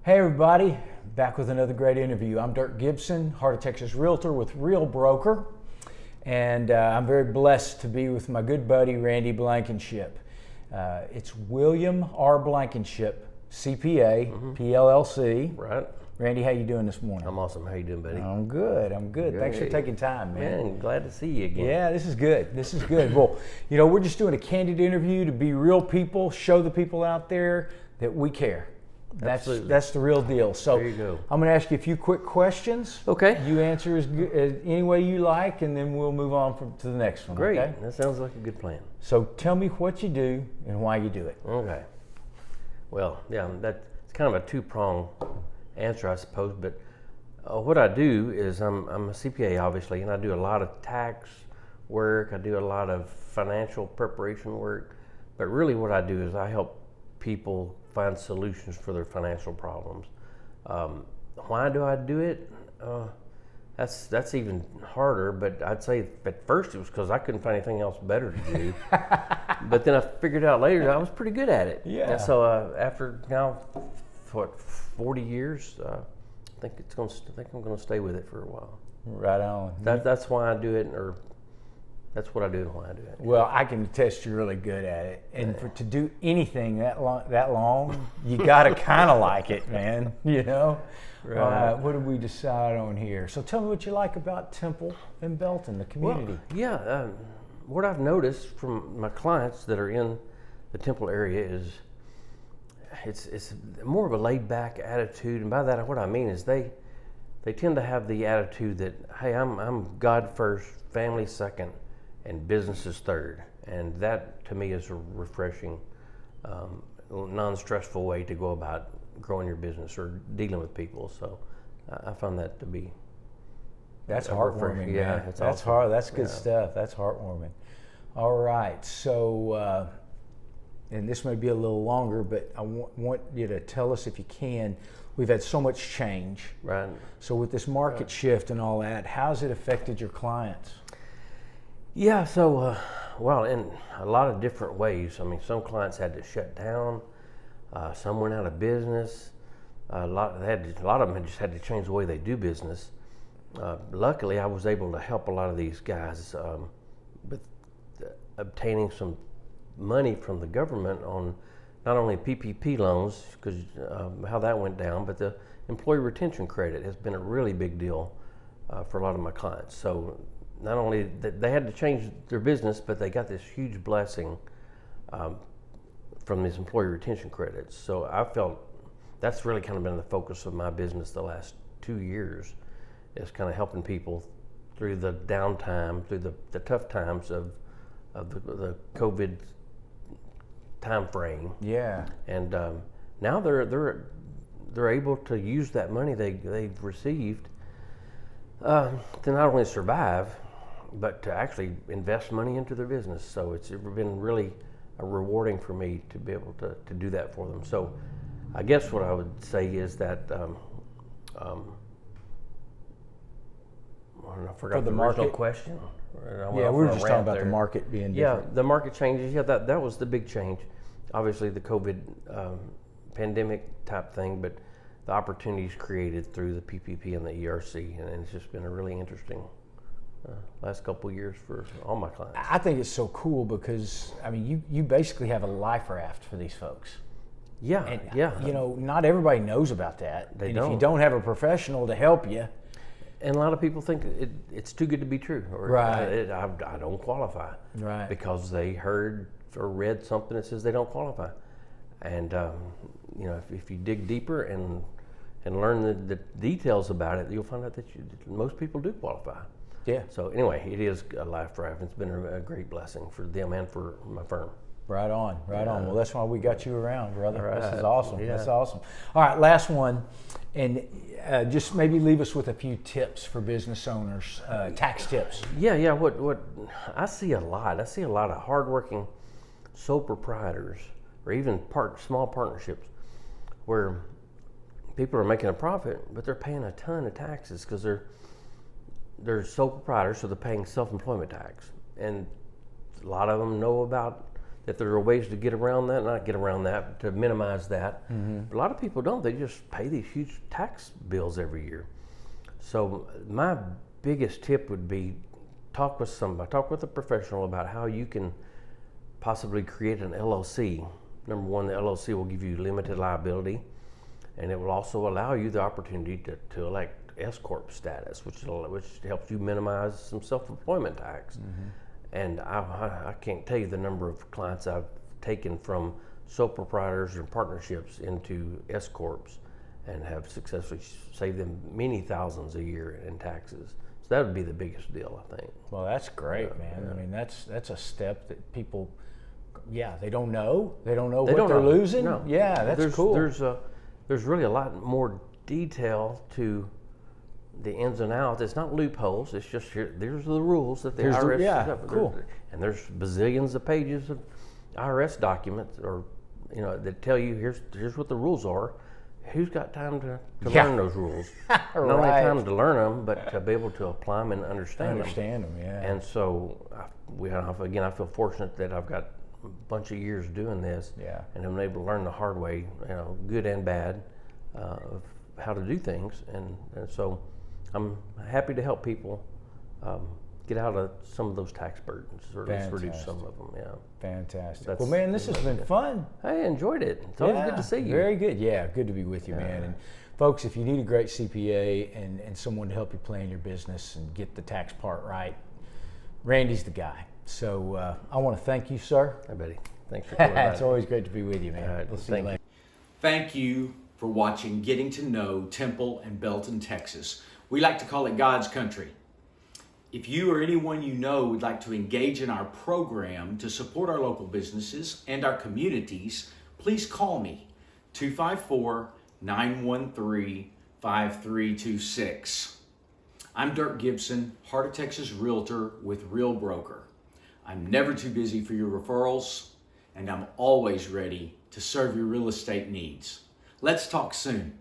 Hey everybody, back with another great interview. I'm Dirk Gibson, Heart of Texas Realtor with Real Broker, and I'm very blessed to be with my good buddy Randy Blankenship. It's William R Blankenship CPA, PLLC. Right. Randy, how you doing this morning? I'm awesome. How you doing, buddy? I'm good. Thanks for taking time, man. Man, glad to see you again. Yeah, this is good. Well, we're just doing a candid interview to be real people, show the people out there that we care. That's the real deal. So there you go. I'm going to ask you a few quick questions. Okay. You answer as any way you like, and then we'll move on to the next one. Great. Okay? That sounds like a good plan. So tell me what you do and why you do it. Okay. Well, yeah, that's kind of a two-pronged answer, I suppose. But what I do is I'm a CPA, obviously, and I do a lot of tax work. I do a lot of financial preparation work. But really, what I do is I help people find solutions for their financial problems. Why do I do it? That's even harder, but I'd say at first it was because I couldn't find anything else better to do. But then I figured out later I was pretty good at it. Yeah. And so after now, 40 years, I think I'm going to stay with it for a while. Right on. That's why I do it, or that's what I do and why I do it. Well, I can attest you're really good at it, and to do anything that long, you got to kind of like it, man. Right. What did we decide on here? So tell me what you like about Temple and Belton, the community. Well, yeah, what I've noticed from my clients that are in the Temple area is it's more of a laid-back attitude, and by that what I mean is they tend to have the attitude that, hey, I'm God first, family second, and business is third, and that to me is a refreshing, non-stressful way to go about growing your business or dealing with people. So I found that to be that's heartwarming. Yeah, man. That's awesome. hard. That's good stuff. That's heartwarming. All right, so and this may be a little longer, but I want you to tell us if you can. We've had so much change. Right. So with this market shift and all that, how's it affected your clients? Yeah, so, well, in a lot of different ways. I mean, some clients had to shut down, some went out of business, a lot of them just had to change the way they do business. Luckily, I was able to help a lot of these guys with obtaining some money from the government on not only PPP loans, because how that went down, but the employee retention credit has been a really big deal for a lot of my clients. So not only that they had to change their business, but they got this huge blessing from these employee retention credits. So I felt that's really kind of been the focus of my business the last 2 years, is kind of helping people through the downtime, through the tough times of the COVID time frame. Yeah. And now they're able to use that money they've received to not only survive, but to actually invest money into their business. So it's been really rewarding for me to be able to do that for them. So I guess what I would say is that I forgot the original question. Yeah, we were just talking about the market being different. Yeah, the market changes. Yeah, that was the big change. Obviously the COVID pandemic type thing, but the opportunities created through the PPP and the ERC, and it's just been a really interesting last couple of years for all my clients. I think it's so cool because, I mean, you basically have a life raft for these folks. Yeah, and, yeah. Not everybody knows about that. If you don't have a professional to help you. And a lot of people think it's too good to be true, or right. I don't qualify, right? Because they heard or read something that says they don't qualify. And if you dig deeper and learn the details about it, you'll find out that most people do qualify. Yeah. So anyway, it is a life raft. It's been a great blessing for them and for my firm. Right on. Well, that's why we got you around, brother. Right. This is awesome. Yeah. That's awesome. All right, last one, and just maybe leave us with a few tips for business owners, tax tips. Yeah. What I see a lot of hardworking sole proprietors, or even small partnerships, where people are making a profit, but they're paying a ton of taxes because they're sole proprietors, so they're paying self-employment tax, and a lot of them know about that there are ways to get around that, not get around that, to minimize that. But a lot of people don't. They just pay these huge tax bills every year. So my biggest tip would be talk with somebody, talk with a professional about how you can possibly create an LLC. Number one, the LLC will give you limited liability, and it will also allow you the opportunity to elect S Corp status, which helps you minimize some self-employment tax. And I can't tell you the number of clients I've taken from sole proprietors and partnerships into S Corps and have successfully saved them many thousands a year in taxes. So that would be the biggest deal, I think. Well, that's great, man. I mean, that's a step that people, they don't know. They don't know what they're losing. No. Yeah, that's cool. There's really a lot more detail to the ins and outs. It's not loopholes. It's just there's the rules that the IRS. Cool. And there's bazillions of pages of IRS documents, or that tell you here's what the rules are. Who's got time to learn those rules? Not only time to learn them, but to be able to apply them and understand them. Yeah. And so, I feel fortunate that I've got a bunch of years doing this, and I'm able to learn the hard way, good and bad, of how to do things. And so, I'm happy to help people get out of some of those tax burdens, or at least reduce some of them. Yeah. Fantastic. Well, man, this has been fun. I enjoyed it. It's always good to see you. Very good. Yeah, good to be with you, man. And folks, if you need a great CPA and someone to help you plan your business and get the tax part right, Randy's the guy. So I want to thank you, sir. Hey, buddy. Thanks for coming. It's always great to be with you, man. All right. We'll see you later. Thank you for watching Getting to Know Temple and Belton, Texas. We like to call it God's country. If you or anyone you know would like to engage in our program to support our local businesses and our communities, please call me, 254-913-5326. I'm Dirk Gibson, Heart of Texas Realtor with Real Broker. I'm never too busy for your referrals, and I'm always ready to serve your real estate needs. Let's talk soon.